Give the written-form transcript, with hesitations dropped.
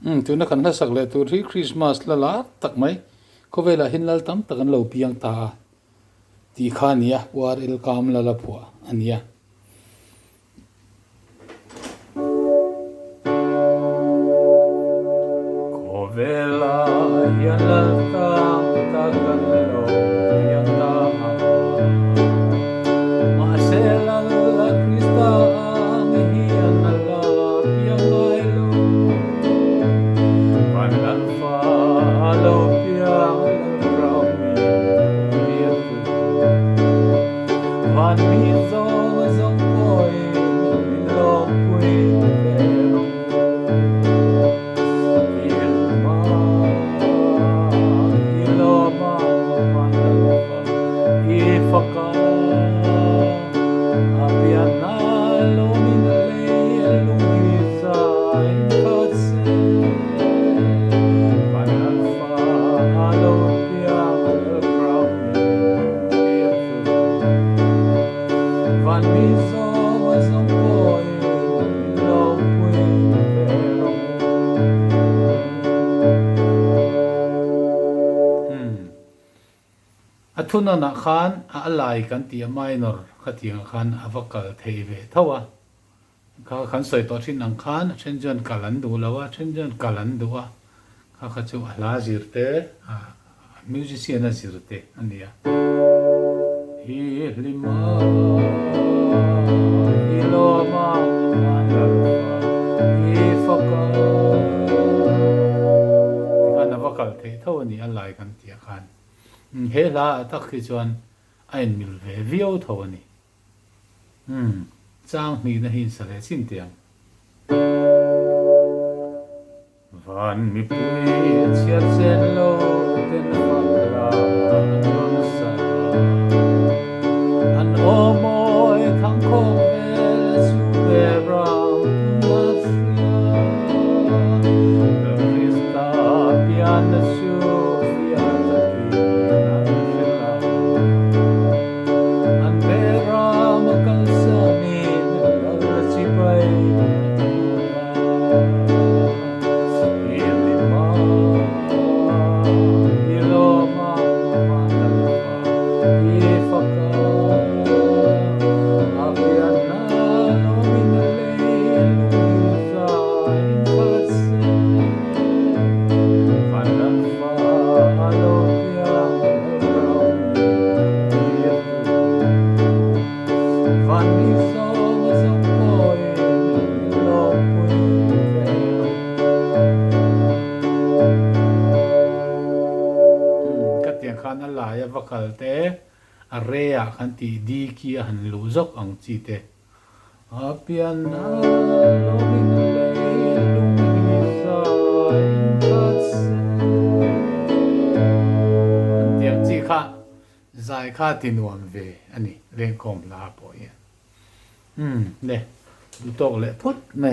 tu na kan na sak le tu ri Christmas la la tak mai Khawvelah hin lal tam takan lo piang ta ti kha nia war il kam la la phua ania Khawvelah hian lal tam takan lo piang ta ma se la la Krista ang hian la piang ai lo van lan fa lo piang rau mi van mi zo zong poi mi lo pui vero il ma ilo ma van lan fa I faka apian na lo min le lu mi sa in katse van lan fa lo piang rau mi van mi zo zong poi lo pui vero athuna na khan a alai kan ti minor khating khan avakal theive thawa kha khan soi to thin ang khan chenjon kalan du lawa chenjon kalan duwa kha kha chu ala zirte musician a zirte ania hi lima iloma I faka kan avakal thei thawani alai kan ti khan he la tak khi chuan ain mil ve vio thawani chang ni na hin sale chin tiang van mi pui chiat sen lo ten fakra non sa an omoi thang khong vel su ve ram na fia Krista pian su fia khan alai avakal te area khan ti di ki han lu zok ang chi te apian na lo min le lu mi sa in katse tiang chi kha zai kha tinuam ve ani len kom la po ya le du tok le phut me